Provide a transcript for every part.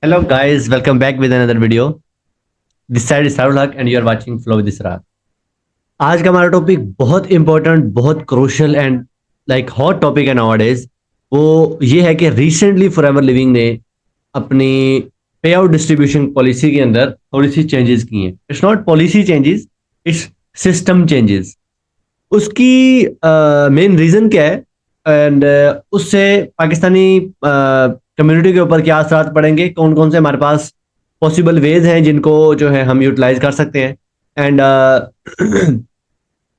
Hello guys, welcome back with another video. This side is Sarul Haq and you are watching Flow with Israr. आज का हमारा topic बहुत important, बहुत crucial and like hot topic है nowadays. वो ये है कि रिसेंटली फॉरएवर लिविंग ने अपनी पे आउट डिस्ट्रीब्यूशन पॉलिसी के अंदर थोड़ी सी चेंजेस की हैं। It's not policy changes, it's system changes. उसकी मेन रीजन क्या है एंड उससे पाकिस्तानी कम्युनिटी के ऊपर क्या असरात पड़ेंगे, कौन कौन से हमारे पास पॉसिबल वेज हैं जिनको जो है हम यूटिलाइज कर सकते हैं एंड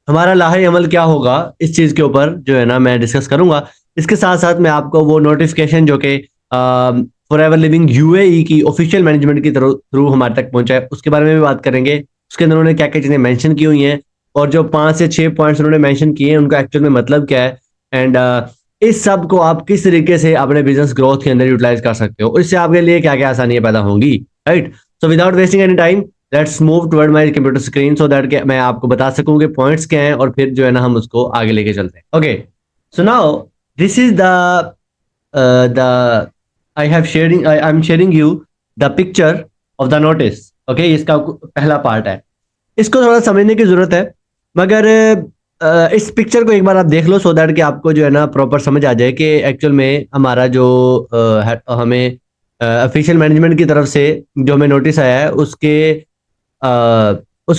हमारा लाहे अमल क्या होगा इस चीज के ऊपर जो है ना मैं डिस्कस करूंगा। इसके साथ साथ मैं आपको वो नोटिफिकेशन जो कि फॉरएवर लिविंग यूएई की ऑफिशियल मैनेजमेंट की थ्रू हमारे तक पहुंचा है उसके बारे में भी बात करेंगे। उसके अंदर उन्होंने क्या क्या चीजें मेंशन की हुई हैं और जो 5 से 6 पॉइंट्स उन्होंने मेंशन किए हैं उनका एक्चुअल में मतलब क्या है एंड इस सब को आप किस तरीके से अपने बिजनेस ग्रोथ के अंदर यूटिलाइज कर सकते हो, इससे आपके लिए क्या क्या आसानियां पैदा होंगी। Right, so without wasting any time let's move toward my computer screen so that मैं आपको बता सकूं कि पॉइंट्स क्या हैं और फिर जो है ना हम उसको आगे लेके चलते हैं। Okay, so now this is the I have sharing I am sharing you the picture of the notice. Okay, इसका पहला पार्ट है, इसको थोड़ा समझने की जरूरत है मगर इस पिक्चर को एक बार आप देख लो सो दैट कि आपको जो है ना प्रॉपर समझ आ जाए कि एक्चुअल में हमारा जो हमें ऑफिशियल मैनेजमेंट की तरफ से जो हमें नोटिस आया है उसके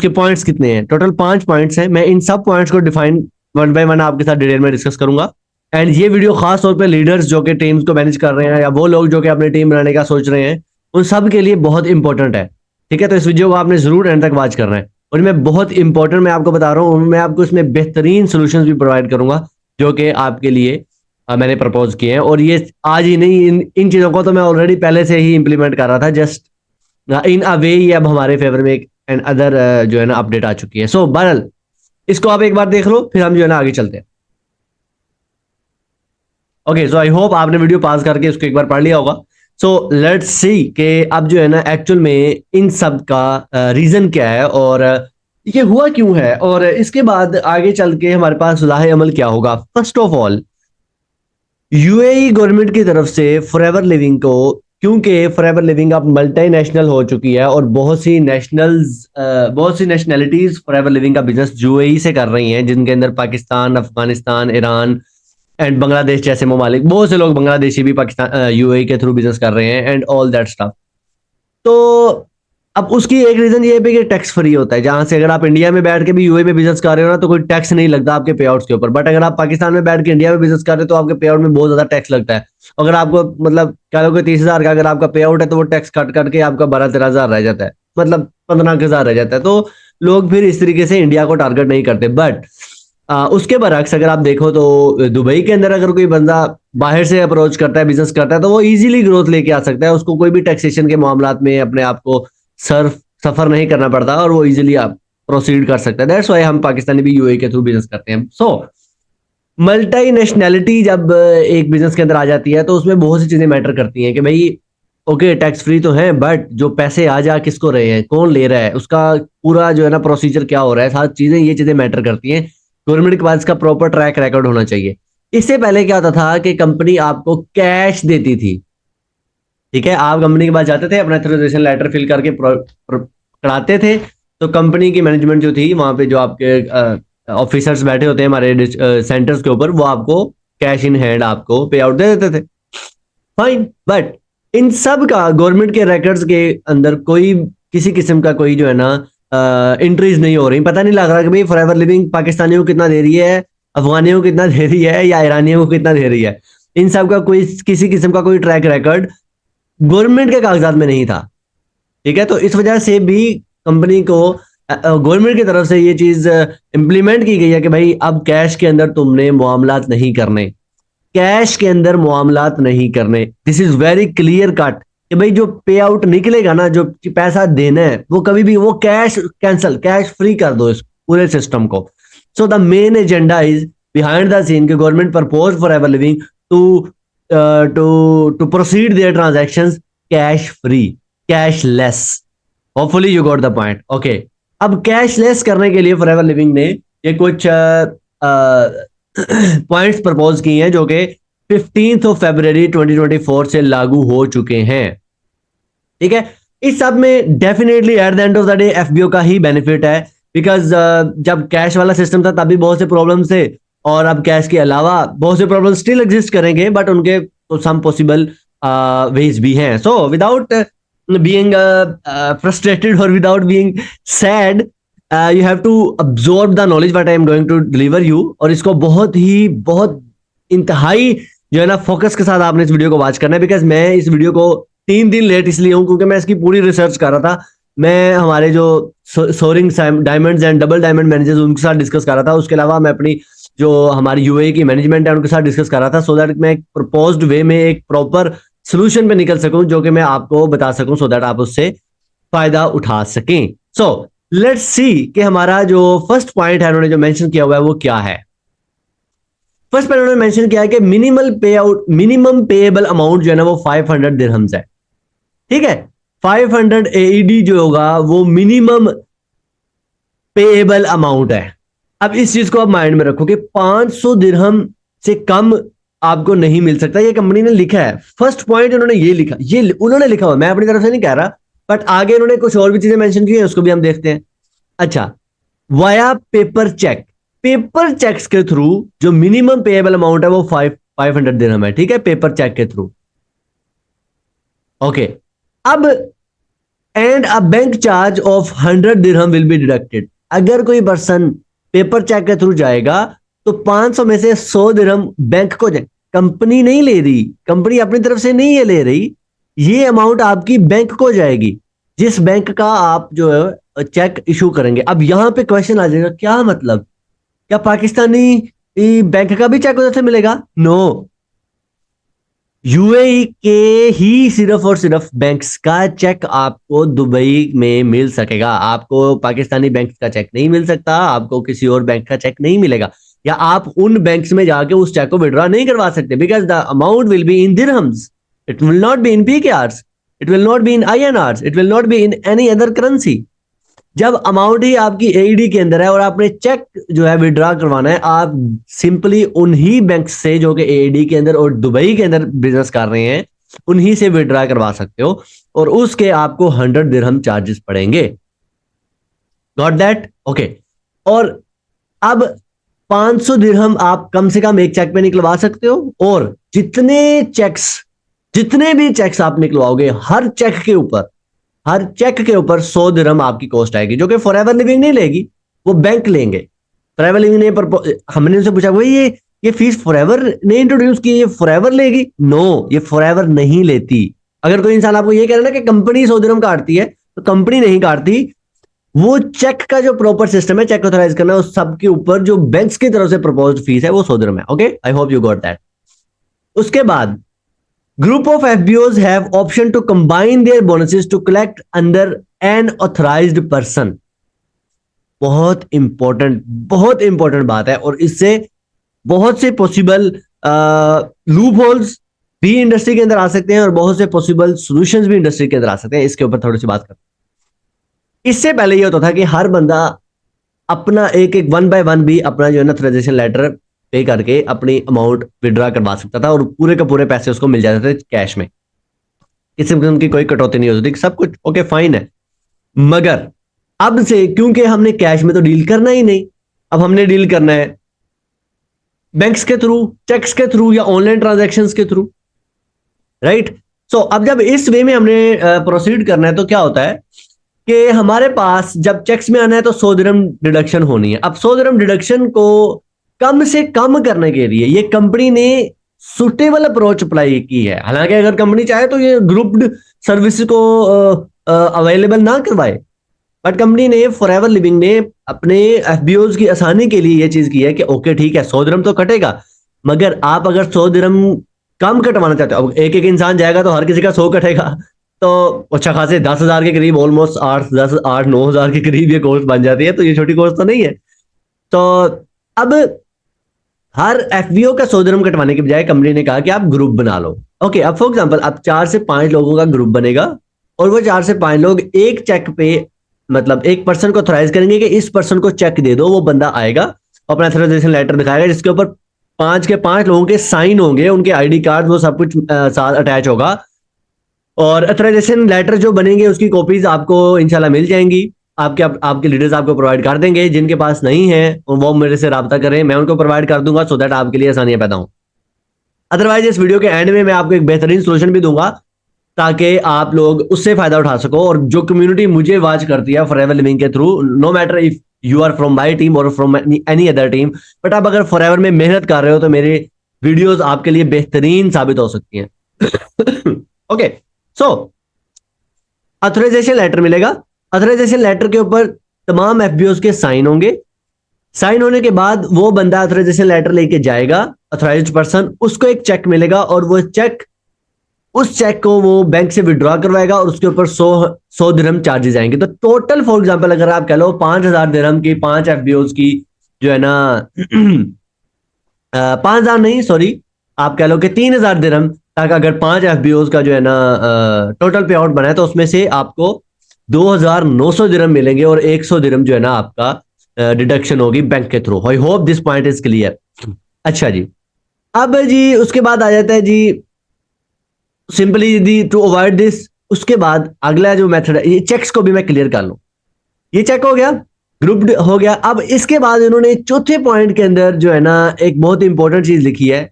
पॉइंट्स कितने हैं। टोटल 5 पॉइंट्स हैं। मैं इन सब पॉइंट्स को डिफाइन वन बाय वन आपके साथ डिटेल में डिस्कस करूंगा एंड ये वीडियो खास तौर पे लीडर्स जो कि टीम्स को मैनेज कर रहे हैं या वो लोग जो कि अपनी टीम बनाने का सोच रहे हैं उन सब के लिए बहुत इंपॉर्टेंट है। ठीक है, तो इस वीडियो को आपने जरूर एंड तक वॉच करना है और मैं बहुत इंपॉर्टेंट मैं आपको बता रहा हूँ, मैं आपको इसमें बेहतरीन सॉल्यूशंस भी प्रोवाइड करूंगा जो कि आपके लिए मैंने प्रपोज किए हैं। और ये आज ही नहीं, इन चीज़ों को तो मैं ऑलरेडी पहले से ही इंप्लीमेंट कर रहा था, जस्ट इन अ वे ये अब हमारे फेवर में एक एंड अदर जो है ना अपडेट आ चुकी है। सो बहरहाल इसको आप एक बार देख लो फिर हम जो है ना आगे चलते हैं। ओके, सो आई होप आपने वीडियो पास करके इसको एक बार पढ़ लिया होगा। सो लेट्स सी कि अब जो है ना एक्चुअल में इन सब का रीजन क्या है और ये हुआ क्यों है और इसके बाद आगे चल के हमारे पास लाहे अमल क्या होगा। First of all UAE government की तरफ से फॉरएवर लिविंग को, क्योंकि फॉरएवर लिविंग अब मल्टी नेशनल हो चुकी है और बहुत सी नेशनैलिटीज फॉरएवर लिविंग का बिजनेस यूएई से कर रही हैं जिनके अंदर पाकिस्तान, अफगानिस्तान, ईरान एंड बांग्लादेश जैसे ममालिक, बहुत से लोग बांग्लादेशी भी पाकिस्तान यूएई के थ्रू बिजनेस कर रहे हैं एंड ऑल दैट स्टफ। तो अब उसकी एक रीजन ये है कि टैक्स फ्री होता है, जहां से अगर आप इंडिया में बैठ के भी यूएई में बिजनेस कर रहे हो ना तो कोई टैक्स नहीं लगता आपके पे आउट्स के ऊपर। बट अगर आप पाकिस्तान में बैठ के इंडिया में बिजनेस कर रहे हो तो आपके पे आउट में बहुत ज्यादा टैक्स लगता है। अगर आपको मतलब कह लो कि 30,000 का अगर आपका पे आउट है तो वो टैक्स कट करके आपका 12-13,000 रह जाता है, मतलब 15,000 रह जाता है। तो लोग फिर इस तरीके से इंडिया को टारगेट नहीं करते। बट उसके बरक्स अगर आप देखो तो दुबई के अंदर अगर कोई बंदा बाहर से अप्रोच करता है, बिजनेस करता है, तो वो इजीली ग्रोथ लेके आ सकता है। उसको कोई भी टैक्सेशन के मामलात में अपने आप को सफर नहीं करना पड़ता और वो इजीली आप प्रोसीड कर सकता है। दैट्स व्हाई हम पाकिस्तानी भी यूएई के थ्रू बिजनेस करते हैं। सो मल्टी नेशनैलिटी जब एक बिजनेस के अंदर आ जाती है तो उसमें बहुत सी चीजें मैटर करती हैं कि भाई ओके टैक्स फ्री तो है बट जो पैसे आ जा किसको रहे हैं, कौन ले रहा है, उसका पूरा जो है ना प्रोसीजर क्या हो रहा है, सारी चीजें ये चीजें मैटर करती हैं। गवर्नमेंट के पास इसका प्रॉपर ट्रैक रिकॉर्ड होना चाहिए। इससे पहले क्या होता था कि कंपनी आपको कैश देती थी। ठीक है, आप कंपनी के पास जाते थे, अपना ऑथराइजेशन लेटर फिल करके कराते थे, तो कंपनी की मैनेजमेंट जो थी वहां पे जो आपके ऑफिसर्स बैठे होते हैं हमारे सेंटर्स के ऊपर, वो आपको कैश इन हैंड आपको पे आउट दे देते थे। फाइन, बट इन सब का गवर्नमेंट के रिकॉर्ड्स के अंदर कोई किसी किस्म का कोई जो है ना इंट्रीज नहीं हो रही। पता नहीं लग रहा कि भाई फॉरएवर लिविंग पाकिस्तानियों को कितना दे रही है, अफगानियों को कितना दे रही है या ईरानियों को कितना दे रही है। इन सब का कोई किसी किस्म का कोई ट्रैक रिकॉर्ड गवर्नमेंट के कागजात में नहीं था। ठीक है, तो इस वजह से भी कंपनी को गवर्नमेंट की तरफ से ये चीज इंप्लीमेंट की गई है कि भाई अब कैश के अंदर तुमने मामलात नहीं करने, कैश के अंदर मामलात नहीं करने। This is very clear cut कि भाई जो पे आउट निकलेगा ना, जो पैसा देना है वो कभी भी वो कैश कैंसल, कैश फ्री कर दो इस पूरे सिस्टम को। So the main agenda is behind the scene कि government propose forever living to to proceed their transactions cash free, cashless. Hopefully you got the point. Okay, अब cashless करने के लिए फॉरएवर लिविंग ने ये कुछ points propose किए हैं जो कि 15 फरवरी 2024 से लागू हो चुके हैं। ठीक है। इस सब में definitely at the end of the day FBO का ही बेनिफिट है, बिकॉज जब कैश वाला सिस्टम था तभी बहुत से प्रॉब्लम थे, और अब कैश के अलावा बहुत से प्रॉब्लम स्टिल एग्जिस्ट करेंगे, बट उनके तो सम पॉसिबल वेज भी हैं। सो विदाउट बीइंग फ्रस्ट्रेटेड और without being sad, you have to absorb the knowledge what I am going to deliver you, और इसको बहुत इंतहाई जो है ना फोकस के साथ आपने इस वीडियो को वॉच करना है, बिकॉज मैं इस वीडियो को 3 दिन लेट इसलिए हूं क्योंकि मैं इसकी पूरी रिसर्च कर रहा था। मैं हमारे जो soaring diamonds and double diamond managers उनके साथ डिस्कस कर रहा था, उसके अलावा मैं अपनी जो हमारी यूएई की मैनेजमेंट है उनके साथ डिस्कस कर रहा था, सो दैट मैं एक प्रपोज्ड वे में एक प्रॉपर सोल्यूशन पे निकल सकूं जो कि मैं आपको बता सकूं, सो दैट आप उससे फायदा उठा सकें। सो लेट्स सी कि हमारा जो फर्स्ट पॉइंट है उन्होंने जो मेंशन किया हुआ है वो क्या है। फर्स्ट पॉइंट उन्होंने मेंशन किया है कि मिनिमम पेएबल अमाउंट जो है ना वो 500 दिरहम्स है। ठीक है, 500 एईडी जो होगा वो मिनिमम पेएबल अमाउंट है। अब इस चीज को आप माइंड में रखो कि 500 दिरहम से कम आपको नहीं मिल सकता, ये कंपनी ने लिखा है। फर्स्ट पॉइंट उन्होंने ये लिखा, ये उन्होंने लिखा हुआ, मैं अपनी तरफ से नहीं कह रहा, बट आगे उन्होंने कुछ और भी चीजें मेंशन की है, उसको भी हम देखते हैं। अच्छा, via paper cheque, paper cheques के थ्रू जो मिनिमम पेएबल अमाउंट है वो 500 दिरहम है। ठीक है, पेपर चेक के थ्रू। ओके, अब and a bank charge of 100 दिरहम विल बी डिडक्टेड। अगर कोई पर्सन पेपर चेक के थ्रू जाएगा तो 500 में से 100 दिरहम बैंक को जाए, कंपनी नहीं ले रही, कंपनी अपनी तरफ से नहीं है ले रही, ये अमाउंट आपकी बैंक को जाएगी, जिस बैंक का आप जो है चेक इशू करेंगे। अब यहां पे क्वेश्चन आ जाएगा, क्या मतलब, क्या पाकिस्तानी बैंक का भी चेक उधर से मिलेगा? नो, यूएई के ही सिर्फ और सिर्फ बैंक्स का चेक आपको दुबई में मिल सकेगा। आपको पाकिस्तानी बैंक का चेक नहीं मिल सकता, आपको किसी और बैंक का चेक नहीं मिलेगा, या आप उन बैंक्स में जाके उस चेक को विड्रॉ नहीं करवा सकते, because the amount will be in dirhams, it will not be in PKRs, it will not be in INRs, it will not be in any other currency. जब अमाउंट ही आपकी एईडी के अंदर है और आपने चेक जो है विड्रॉ करवाना है, आप सिंपली उन्हीं बैंक से जो कि एईडी के अंदर और दुबई के अंदर बिजनेस कर रहे हैं उन्हीं से विड्रॉ करवा सकते हो, और उसके आपको 100 दिरहम चार्जेस पड़ेंगे। Got that? ओके। और अब 500 दिरहम आप कम से कम एक चेक पे निकलवा सकते हो, और जितने भी चेक्स आप निकलवाओगे, हर चेक के ऊपर 100 दिरहम आपकी कॉस्ट आएगी, जो कि फॉरएवर लिविंग नहीं लेगी, वो बैंक लेंगे। फॉरएवर लिविंग ने हमने उनसे पूछा भाई ये फीस फॉरएवर ने इंट्रोड्यूस की, ये फॉरएवर लेगी? नो, ये फॉरएवर नहीं लेती। अगर कोई इंसान आपको ये कह रहा है ना कि कंपनी 100 दिरहम काटती है, तो कंपनी नहीं काटती, वो चेक का जो प्रॉपर सिस्टम है चेक ऑथराइज करना, उस सब के ऊपर जो बैंक्स की तरफ से प्रपोज्ड फीस है वो 100 दिरहम है। Okay, I hope you got that. उसके बाद Group of FBOs have option to combine their bonuses to collect under an authorized person. बहुत इंपॉर्टेंट बात है, और इससे बहुत से पॉसिबल लूप होल्स भी इंडस्ट्री के अंदर आ सकते हैं और बहुत से पॉसिबल सॉल्यूशंस भी इंडस्ट्री के अंदर आ सकते हैं। इसके ऊपर थोड़ी सी बात करते हैं। इससे पहले ये होता था कि हर बंदा अपना एक 1 by 1 भी अपना जो है ना ऑथराइजेशन लेटर पे करके अपनी अमाउंट विड्रॉ करवा सकता था, और पूरे के पूरे पैसे उसको मिल जाते थे कैश में, किसी किस्म की कोई कटौती नहीं होती थी, सब कुछ ओके फाइन है। मगर अब से, क्योंकि हमने कैश में तो डील करना ही नहीं, अब हमने डील करना है बैंक्स के थ्रू, चेक्स के थ्रू, या ऑनलाइन ट्रांजैक्शंस के थ्रू, राइट? सो अब जब इस वे में हमने प्रोसीड करना है तो क्या होता है कि हमारे पास जब चेक्स में आना है तो 100 दिरहम डिडक्शन होनी है। अब 100 दिरहम डिडक्शन को कम से कम करने के लिए ये कंपनी ने सुटेबल अप्रोच अप्लाई की है। हालांकि अगर कंपनी चाहे तो ये ग्रुप्ड सर्विस को अवेलेबल ना करवाए, बट कंपनी ने, फॉरएवर लिविंग ने अपने एफबीओज की आसानी के लिए ये चीज की है कि ओके ठीक है 100 दिरहम तो कटेगा, मगर आप अगर 100 दिरहम कम कटवाना चाहते हो, अब एक एक इंसान जाएगा तो हर किसी का 100 कटेगा, तो अच्छा खासे 10,000 के करीब, ऑलमोस्ट 8-9 हज़ार के करीब ये कॉस्ट बन जाती है, तो ये छोटी कॉस्ट तो नहीं है। तो अब हर एफबीओ का 100 दिरहम कटवाने के बजाय कंपनी ने कहा कि आप ग्रुप बना लो। ओके, अब फॉर एग्जांपल अब 4 से 5 लोगों का ग्रुप बनेगा, और वो 4 से 5 लोग एक चेक पे, मतलब एक पर्सन को ऑथराइज करेंगे कि इस पर्सन को चेक दे दो, वो बंदा आएगा अपना ऑथराइजेशन लेटर दिखाएगा जिसके ऊपर 5 के 5 लोगों के साइन होंगे, उनके आईडी कार्ड, वो सब कुछ साथ अटैच होगा, और अथराइजेशन लेटर जो बनेंगे उसकी कॉपीज आपको इंशाल्लाह मिल जाएंगी। आपके लीडर्स आपको प्रोवाइड कर देंगे। जिनके पास नहीं है वो मेरे से राब्ता करें, मैं उनको प्रोवाइड कर दूंगा सो दैट आपके लिए आसानियां पैदा हों। अदरवाइज इस वीडियो के एंड में मैं आपको एक बेहतरीन सोल्यूशन भी दूंगा ताकि आप लोग उससे फायदा उठा सको। और जो कम्युनिटी मुझे वॉच करती है फॉरएवर लिविंग के through, no matter if you are from my team और from any other team, but आप अगर फॉरएवर में मेहनत कर रहे हो तो मेरे वीडियोस आपके लिए बेहतरीन साबित हो सकती हैं। ओके, सो ऑथराइजेशन लेटर मिलेगा। ऑथराइजेशन लेटर के ऊपर तमाम एफबीओ के साइन होंगे। साइन होने के बाद वो बंदा ऑथराइजेशन लेटर लेके जाएगा, ऑथराइज्ड पर्सन, उसको एक चेक मिलेगा और वो चेक, उस चेक को वो बैंक से विड्रॉ करवाएगा और उसके ऊपर 100 दिरहम चार्जेस आएंगे। तो टोटल फॉर एग्जांपल अगर आप कह लो 5,000 दिरहम की 5 एफबीओ की जो है ना 5,000 नहीं, सॉरी, आप कह लो कि 3,000 दिरहम तक अगर 5 एफबीओ का जो है ना टोटल पे आउट बना है तो उसमें से आपको 2,900 दिरहम मिलेंगे और 100 दिरहम जो है ना आपका डिडक्शन होगी बैंक के through. I hope this point is clear. अच्छा जी, अब जी उसके बाद आ जाता है जी simply the to avoid this. उसके बाद अगला जो मेथड है, ये चेक्स को भी मैं क्लियर कर लूं। ये चेक हो गया, ग्रुप हो गया। अब इसके बाद इन्होंने चौथे पॉइंट के अंदर जो है ना एक बहुत इंपॉर्टेंट चीज लिखी है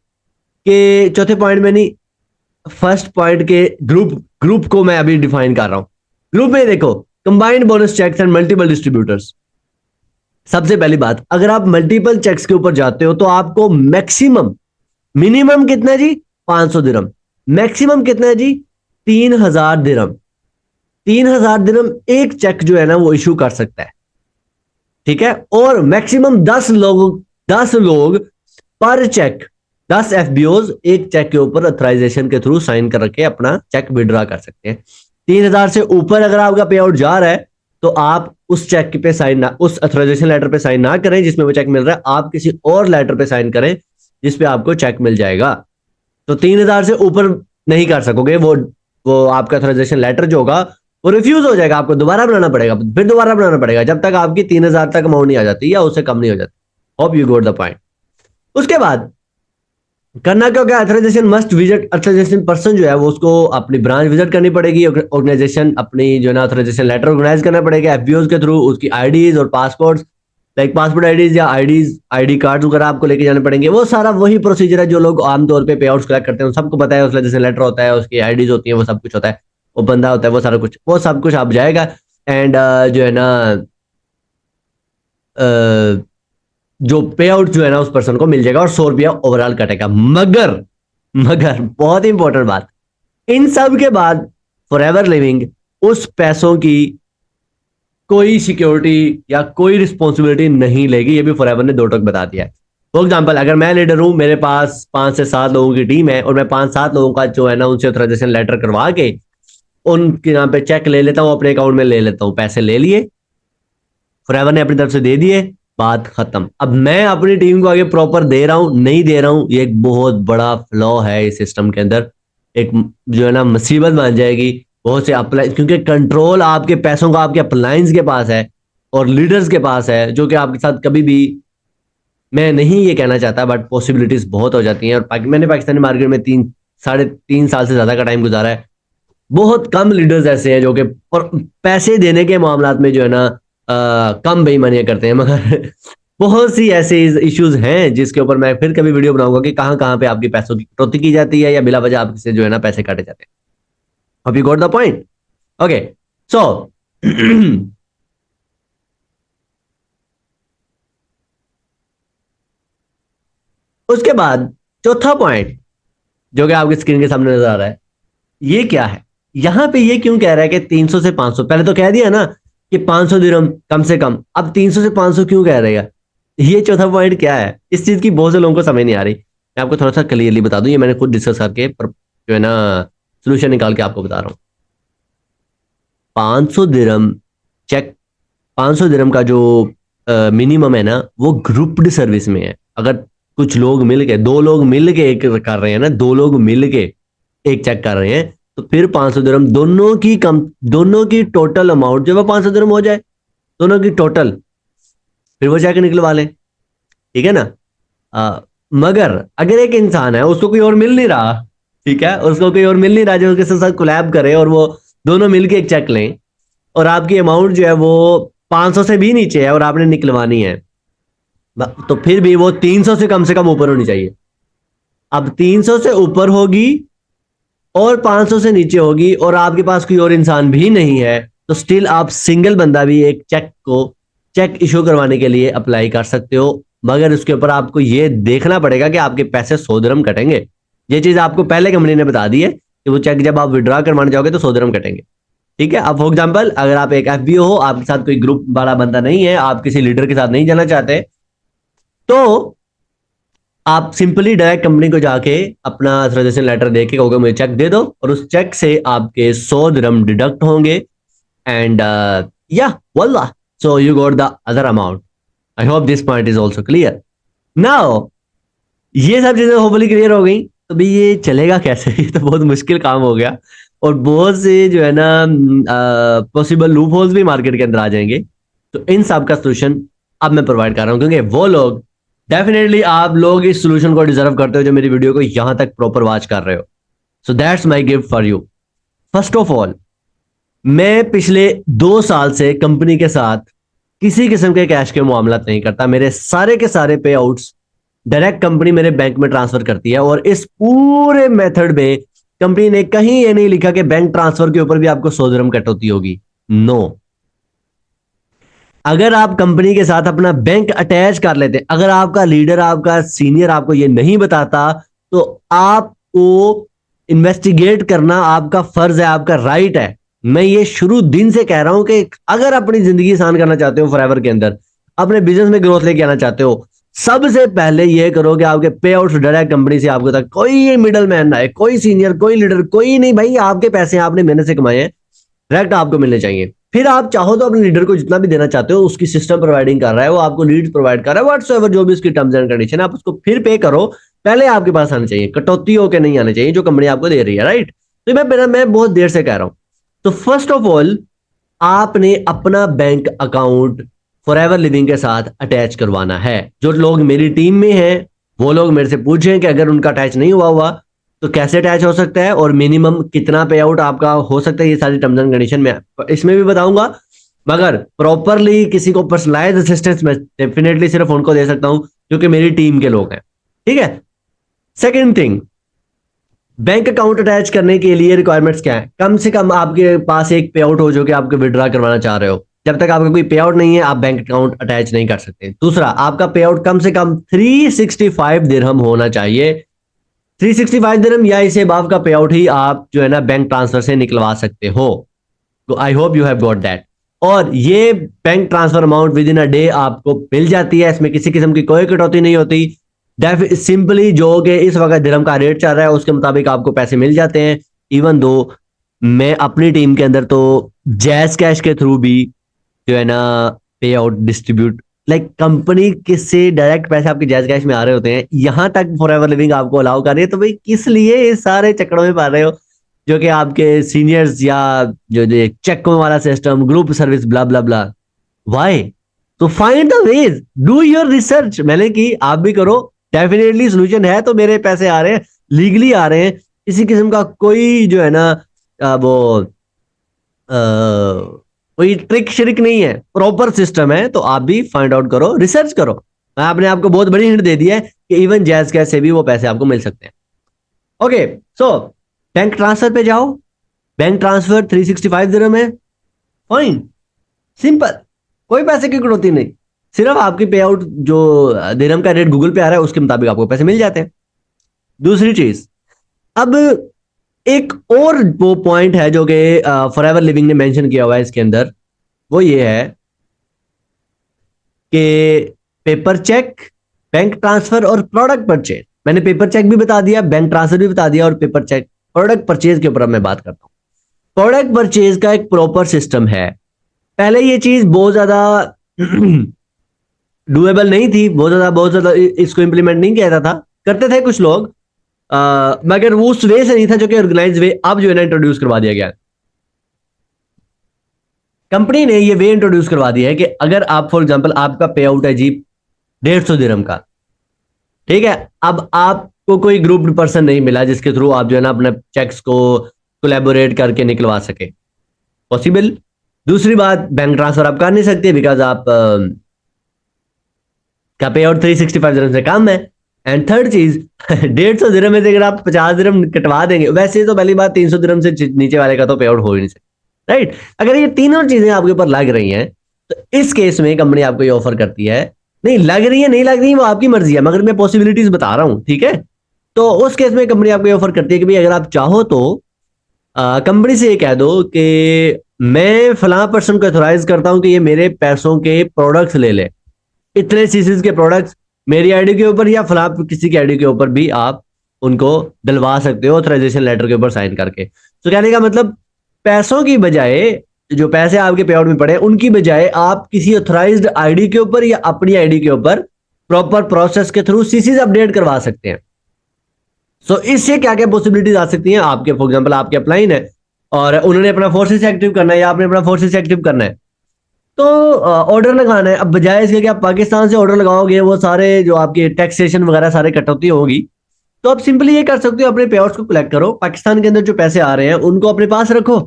कि चौथे पॉइंट में नहीं, फर्स्ट पॉइंट के ग्रुप ग्रुप को मैं अभी डिफाइन कर रहा हूं। ग्रुप में देखो, combined bonus cheques and multiple distributors. सबसे पहली बात, अगर आप मल्टीपल चेक्स के ऊपर जाते हो तो आपको मैक्सिमम, मिनिमम कितना जी 500 दिरहम, मैक्सिमम कितना है जी 3,000 दिरहम। 3,000 दिरहम एक चेक जो है ना वो इशू कर सकता है, ठीक है। और मैक्सिमम 10 लोग पर चेक, 10 एफबीओज एक चेक के ऊपर अथराइजेशन के थ्रू साइन कर रखे अपना चेक विड्रॉ कर सकते हैं। 3,000 से ऊपर अगर आपका पे आउट जा रहा है तो आप उस चेक पे साइन ना, उस अथराइजेशन लेटर पे साइन ना करें जिसमें वो चेक मिल रहा है, आप किसी और लेटर पे साइन करें जिसपे आपको चेक मिल जाएगा। तो 3,000 से ऊपर नहीं कर सकोगे, वो आपका अथराइजेशन लेटर जो होगा वो रिफ्यूज हो जाएगा, आपको दोबारा बनाना पड़ेगा, फिर दोबारा बनाना पड़ेगा जब तक आपकी 3,000 तक अमाउंट नहीं आ जाती या उससे कम नहीं हो जाती। Hope you got the point. उसके बाद करना क्या होगा, authorisation must visit, authorisation person जो है वो उसको अपनी ब्रांच विजिट करनी पड़ेगी। ऑर्गेनाइजेशन अपनी जो है ना अथराइजेशन लेटर ऑर्गेनाइज करना पड़ेगा एफबीओ के थ्रू। उसकी आईडीज और पासपोर्ट्स, लाइक पासपोर्ट आईडीज या आईडी कार्ड वगैरह आपको लेके जाने पड़ेंगे। वो सारा वही प्रोसीजर है जो लोग आमतौर पे पे आउट्स कलेक्ट करते हैं, सबको पता है। उसका जैसे लेटर होता है, उसकी आईडीज होती है, वो सब कुछ होता है, वो बंदा होता है, वो सारा कुछ, वो सब कुछ आप जाएगा। एंड जो है ना जो पे आउट जो है ना उस पर्सन को मिल जाएगा और 100 रुपया ओवरऑल कटेगा। मगर मगर बहुत इंपॉर्टेंट बात, इन सब के बाद फॉरएवर लिविंग उस पैसों की कोई सिक्योरिटी या कोई रिस्पॉन्सिबिलिटी नहीं लेगी। ये भी फॉरएवर ने 2 टोक बता दिया है। फॉर एग्जाम्पल, अगर मैं लीडर हूं, मेरे पास 5 से 7 लोगों की टीम है और मैं 5-7 लोगों का जो है ना उनसे ऑथराइजेशन लेटर करवा के उनके नाम पे चेक ले लेता हूं, अपने अकाउंट में ले लेता हूं, पैसे ले लिए, फॉरएवर ने अपनी तरफ से दे दिए, बात खत्म। अब मैं अपनी टीम को आगे प्रॉपर दे रहा हूं नहीं दे रहा हूं, ये एक बहुत बड़ा फ्लॉ है इस सिस्टम के अंदर। एक जो है ना मुसीबत बन जाएगी बहुत से अप्लाई, क्योंकि कंट्रोल आपके पैसों का आपके अपलाइंस के पास है और लीडर्स के पास है, जो कि आपके साथ कभी भी, मैं नहीं ये कहना चाहता बट पॉसिबिलिटीज बहुत हो जाती हैं। और मैंने पाकिस्तानी मार्केट में 3-3.5 साल से ज्यादा का टाइम गुजारा है। बहुत कम लीडर्स ऐसे हैं जो कि पैसे देने के मामलात में जो है ना कम बेईमानियां करते हैं, मगर बहुत सी ऐसे इश्यूज हैं जिसके ऊपर मैं फिर कभी वीडियो बनाऊंगा कि कहां कहां पे आपकी पैसों की कटौती की जाती है या बिला वजह आपसे जो है ना पैसे काटे जाते हैं। Have you got the point? Okay, so उसके बाद चौथा पॉइंट जो कि आपकी स्क्रीन के सामने नजर आ रहा है, ये क्या है? यहां पे ये क्यों कह रहा है कि 300 से 500? पहले तो कह दिया ना कि 500 दिरहम कम से कम, अब 300 से 500 क्यों कह रहेगा? ये चौथा पॉइंट क्या है? इस चीज की बहुत से लोगों को समझ नहीं आ रही। मैं आपको थोड़ा सा क्लियरली बता दूं, ये मैंने खुद डिस्कस करके पर जो है ना सोल्यूशन निकाल के आपको बता रहा हूं। 500 दिरहम चेक, 500 दिरहम का जो मिनिमम है ना वो ग्रुप्ड सर्विस में है। अगर कुछ लोग मिल के, 2 लोग मिल के एक कर रहे हैं ना, 2 लोग मिल के एक चेक कर रहे हैं, तो फिर 500 दिरहम दोनों की टोटल अमाउंट जो है 500 दिरहम हो जाए, दोनों की टोटल, फिर वो चेक निकलवा लें, ठीक है ना। मगर अगर एक इंसान है उसको कोई और मिल नहीं रहा, ठीक है, उसको कोई और मिल नहीं रहा जो उसके साथ कोलैब करे और वो दोनों मिलके एक चेक लें, और आपकी अमाउंट जो है वो 500 से भी नीचे है और आपने निकलवानी है, तो फिर भी वो 300 से कम ऊपर होनी चाहिए। अब 300 से ऊपर होगी और 500 से नीचे होगी और आपके पास कोई और इंसान भी नहीं है, तो स्टिल आप सिंगल बंदा भी एक चेक इशू करवाने के लिए अप्लाई कर सकते हो। मगर उसके ऊपर आपको ये देखना पड़ेगा कि आपके पैसे 100 दिरहम कटेंगे। ये चीज आपको पहले कंपनी ने बता दी है कि वो चेक जब आप विड्रॉ करवाने जाओगे तो 100 दिरहम कटेंगे। ठीक है, अब फॉर एग्जाम्पल अगर आप एक एफबीओ हो, आपके साथ कोई ग्रुप वाला बंदा नहीं है, आप किसी लीडर के साथ नहीं जाना चाहते, तो आप सिंपली डायरेक्ट कंपनी को जाके अपना सजेशन लेटर देके कहोगे मुझे चेक दे दो, और उस चेक से आपके 100 दिरहम डिडक्ट होंगे। एंड या वल्ला, so you got the other amount. I hope this point is also clear now. ये सब चीजें होपफुली क्लियर हो गई। तो भी ये चलेगा कैसे? ये तो बहुत मुश्किल काम हो गया, और बहुत से जो है ना पॉसिबल लूप होल्स भी मार्केट के अंदर आ जाएंगे। तो इन सब का सोल्यूशन अब मैं प्रोवाइड कर रहा हूं, क्योंकि वो लोग डेफिनेटली, आप लोग इस सोल्यूशन को डिजर्व करते हो जो मेरी वीडियो को यहां तक प्रॉपर वॉच कर रहे हो। So that's my gift for you. First of all, मैं पिछले 2 साल से कंपनी के साथ किसी किस्म के कैश के मामला नहीं करता। मेरे सारे के सारे पे आउट्स डायरेक्ट कंपनी मेरे बैंक में ट्रांसफर करती है, और इस पूरे मेथड में कंपनी ने कहीं ये नहीं लिखा कि बैंक ट्रांसफर के ऊपर भी आपको 100 दिरहम कटौती होगी। नो, अगर आप कंपनी के साथ अपना बैंक अटैच कर लेते, अगर आपका लीडर, आपका सीनियर आपको ये नहीं बताता, तो आपको इन्वेस्टिगेट करना आपका फर्ज है, आपका राइट है। मैं ये शुरू दिन से कह रहा हूं कि अगर अपनी जिंदगी आसान करना चाहते हो फॉरएवर के अंदर, अपने बिजनेस में ग्रोथ लेके आना चाहते हो, सबसे पहले ये करो कि आपके पे आउट डायरेक्ट कंपनी से आपको तक कोई मिडल मैन ना है, कोई सीनियर, कोई लीडर, कोई नहीं। भाई आपके पैसे आपने मेहनत से कमाए हैं, डायरेक्ट आपको मिलने चाहिए। फिर आप चाहो तो अपने लीडर को जितना भी देना चाहते हो, उसकी सिस्टम प्रोवाइडिंग कर रहा है, वो आपको लीड प्रोवाइड कर रहा है, व्हाट्सएवर जो भी उसकी टर्म्स एंड कंडीशन है, आप उसको फिर पे करो। पहले आपके पास आना चाहिए, कटौती होकर नहीं आना चाहिए जो कंपनी आपको दे रही है, राइट? तो मैं बहुत देर से कह रहा हूं। तो फर्स्ट ऑफ ऑल, आपने अपना बैंक अकाउंट फॉरएवर लिविंग के साथ अटैच करवाना है। जो लोग मेरी टीम में हैं, वो लोग मेरे से पूछें कि अगर उनका अटैच नहीं हुआ हुआ तो कैसे अटैच हो सकता है, और मिनिमम कितना पे आउट आपका हो सकता है। ये सारी टर्म्स एंड कंडीशन में इसमें भी बताऊंगा, मगर प्रॉपरली किसी को पर्सनलाइज असिस्टेंस मैं डेफिनेटली सिर्फ उनको दे सकता हूं जो कि मेरी टीम के लोग हैं। ठीक है, second thing, bank account attach करने के लिए रिक्वायरमेंट्स क्या है? कम से कम आपके पास एक पे आउट हो जो कि आपको विड्रॉ करवाना चाह रहे हो। जब तक आपका कोई पे आउट नहीं है, आप बैंक अकाउंट अटैच नहीं कर सकते। दूसरा, आपका पे आउट कम से कम 365 दिरहम होना चाहिए। 365 दिरहम या इसे अबव का पे आउट ही आप जो है ना बैंक ट्रांसफर से निकलवा सकते हो। तो I hope you have got that. और ये bank transfer amount with in a day आपको मिल जाती है, इसमें किसी किस्म की कोई कटौती नहीं होती। सिंपली जो कि इस वक्त दिरहम का रेट चल रहा है उसके मुताबिक आपको पैसे मिल जाते हैं। इवन दो मैं अपनी टीम के अंदर तो जैज कैश के थ्रू भी जो है ना पे आउट डिस्ट्रीब्यूट, लाइक कंपनी किससे डायरेक्ट पैसे आपके जैज कैश में आ रहे होते हैं, यहां तक फॉरएवर लिविंग आपको अलाउ कर रही है। तो भाई किस लिए इस सारे चक्करों में पा रहे हो जो कि आपके सीनियर्स या जो चेकों वाला system, group service, blah blah blah, why? तो find the ways, do your research. मैंने की, आप भी करो। डेफिनेटली सोल्यूशन है, तो मेरे पैसे आ रहे हैं, लीगली आ रहे हैं, किसी किस्म का कोई जो है ना वो कोई ट्रिक शरिक नहीं है, प्रॉपर सिस्टम है। तो आप भी फाइंड आउट करो, रिसर्च करो। मैं आपने आपको बहुत बड़ी हिंट दे दी है कि इवन जैज कैश से भी वो पैसे आपको मिल सकते हैं। ओके, सो बैंक ट्रांसफर पे जाओ। बैंक ट्रांसफर 365 दिरहम है, फाइन, सिंपल, कोई पैसे की कटौती नहीं। सिर्फ आपकी पे आउट जो दिरहम का रेट गूगल पे आ रहा है उसके मुताबिक आपको पैसे मिल जाते हैं। दूसरी चीज, अब एक और वो पॉइंट है जो कि फॉरएवर लिविंग ने मेंशन किया हुआ है इसके अंदर, वो ये है कि पेपर चेक, बैंक ट्रांसफर और प्रोडक्ट परचेज। मैंने पेपर चेक भी बता दिया, बैंक ट्रांसफर भी बता दिया, और पेपर चेक, प्रोडक्ट परचेज के ऊपर मैं बात करता हूं। प्रोडक्ट परचेज का एक प्रॉपर सिस्टम है। पहले ये चीज बहुत ज्यादा डुएबल नहीं थी, बहुत ज्यादा इसको इंप्लीमेंट नहीं किया जाता था। करते थे कुछ लोग, मगर वो उस वे से नहीं था जो कि ऑर्गेनाइज वे अब जो है ना इंट्रोड्यूस करवा दिया गया। कंपनी ने ये वे इंट्रोड्यूस करवा दिया है कि अगर आप फॉर एग्जांपल आपका पे आउट है जी 150 दिरहम का, ठीक है, अब आप आपको कोई ग्रुप पर्सन नहीं मिला जिसके थ्रू आप जो है ना अपने चेक्स को कोलैबोरेट करके निकलवा सके, पॉसिबल। दूसरी बात, बैंक ट्रांसफर आप कर नहीं सकते बिकॉज आप का पे आउट 365 दिरहम से कम है। एंड थर्ड चीज 150 दिरहम में से अगर आप 50 दिरहम कटवा देंगे, वैसे तो पहली बात 300 दिरहम से नीचे वाले का तो पे आउट हो ही नहीं सकता, राइट। अगर ये तीनों चीजें आपके ऊपर लग रही हैं तो इस केस में कंपनी आपको ये ऑफर करती है, नहीं लग रही है नहीं लग रही है वो आपकी मर्जी है, मगर मैं पॉसिबिलिटीज बता रहा हूं, ठीक है। तो उस केस में कंपनी आपको ये ऑफर करती है कि भाई अगर आप चाहो तो कंपनी से ये कह दो कि मैं फलां पर्सन को ऑथराइज करता हूं कि ये मेरे पैसों के प्रोडक्ट्स ले ले, इतने सीसीज के प्रोडक्ट्स मेरी आईडी के ऊपर या फलां किसी की आईडी के ऊपर भी आप उनको डलवा सकते हो ऑथराइजेशन लेटर के ऊपर साइन करके। तो कहने का मतलब पैसों की बजाय, जो पैसे आपके पे आउट में पड़े उनकी बजाय आप किसी ऑथराइज्ड आईडी के ऊपर या अपनी आईडी के ऊपर प्रॉपर प्रोसेस के थ्रू सीसीज अपडेट करवा सकते हैं। सो इससे क्या क्या पॉसिबिलिटीज आ सकती हैं आपके, फॉर एग्जांपल आपके अपलाइन है और उन्होंने अपना फोर्सेस एक्टिव करना है या आपने अपना फोर्सेस एक्टिव करना है, तो ऑर्डर लगाना है। अब बजाय इसके कि आप पाकिस्तान से ऑर्डर लगाओगे, वो सारे जो आपके टैक्सेशन वगैरह सारे कटौती होगी, तो आप सिंपली ये कर सकते हो अपने पे आउट्स को कलेक्ट करो, पाकिस्तान के अंदर जो पैसे आ रहे हैं उनको अपने पास रखो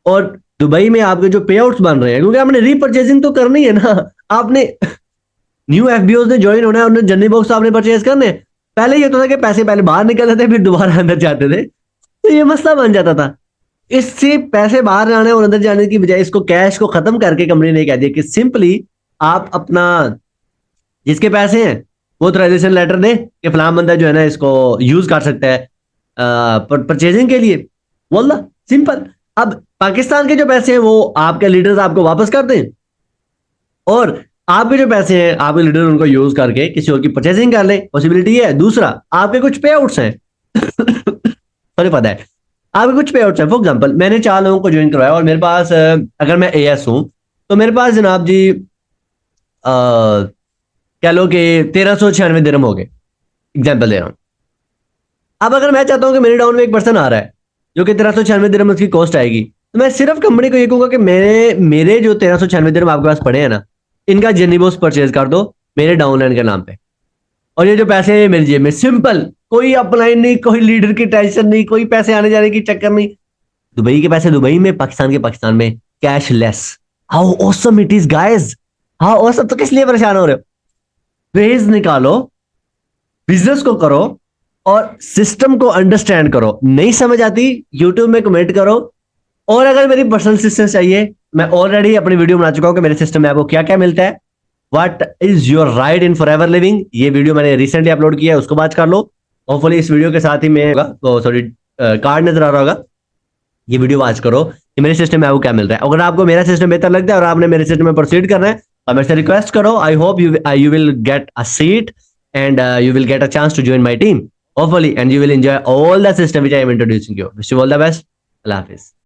और दुबई में आपके जो पे आउट्स बन रहे हैं, क्योंकि आपने रीपर्चेजिंग तो करनी है ना, आपने न्यू एफबीओ ने ज्वाइन होना है, उन्होंने जर्नी बॉक्स आपने परचेज करने। पहले ये तो था कि पैसे पहले बाहर निकलते थे फिर दोबारा अंदर जाते थे, तो ये मसला बन जाता था। इससे पैसे बाहर जाने और अंदर जाने की बजाय इसको कैश को खत्म करके कंपनी ने कह दिया कि सिंपली आप अपना जिसके पैसे हैं वो ऑथराइजेशन लेटर दे कि फलां बंदा जो है ना इसको यूज कर सकता है परचेजिंग के लिए, वल्ला सिंपल। अब पाकिस्तान के जो पैसे हैं वो आपके लीडर्स आपको वापस कर दें और आपके जो पैसे हैं आपके लीडर उनको यूज करके किसी और की परचेजिंग कर ले, पॉसिबिलिटी है। दूसरा, आपके कुछ पे आउट्स हैं सॉरी पता है आपके कुछ पे आउट्स हैं। फॉर एग्जांपल मैंने 4 लोगों को ज्वाइन करवाया और मेरे पास अगर मैं एएस हूं तो मेरे पास जनाब जी कह लो कि 1396 दिरहम हो गए, एग्जाम्पल दे रहा हूं। अब अगर मैं चाहता हूं कि मेरे डाउन में एक पर्सन आ रहा है जो कि 1396 दिरहम उसकी कॉस्ट आएगी, तो मैं सिर्फ कंपनी को ये कहूंगा कि मेरे जो 1396 दिरहम आपके पास पड़े हैं ना, इनका जर्नी बॉक्स परचेज कर दो मेरे डाउनलाइन के नाम पे, और ये जो पैसे हैं मेरी जेब में, सिंपल। कोई अपलाइन नहीं, कोई लीडर की टेंशन नहीं, कोई पैसे आने जाने की चक्कर नहीं। दुबई के पैसे दुबई में, पाकिस्तान के पाकिस्तान में, cashless. How awesome it is guys, how awesome. तो किस लिए परेशान हो रहे हो? रेज निकालो, बिजनेस को करो और सिस्टम को अंडरस्टैंड करो। नहीं समझ आती यूट्यूब में कमेंट करो, और अगर मेरी पर्सनल असिस्टेंस चाहिए, मैं ऑलरेडी अपनी वीडियो बना चुका हूं कि मेरे सिस्टम में आपको क्या क्या मिलता है। What is your right in forever living, ये वीडियो मैंने रिसेंटली अपलोड किया है, उसको बात कर लो। होपफुली इस वीडियो के साथ ही मैं सॉरी कार्ड नजर आ रहा होगा, ये वीडियो वॉच करो कि मेरे सिस्टम में आपको क्या मिल रहा है। अगर आपको मेरा सिस्टम बेहतर लगता है और आपने मेरे सिस्टम में प्रोसीड करना है तो मेरे से रिक्वेस्ट करो। I hope you will get a seat and you will get a chance to join my team hopefully, and you will enjoy all the system which I am introducing you. Wish you all the best. Allah Hafiz.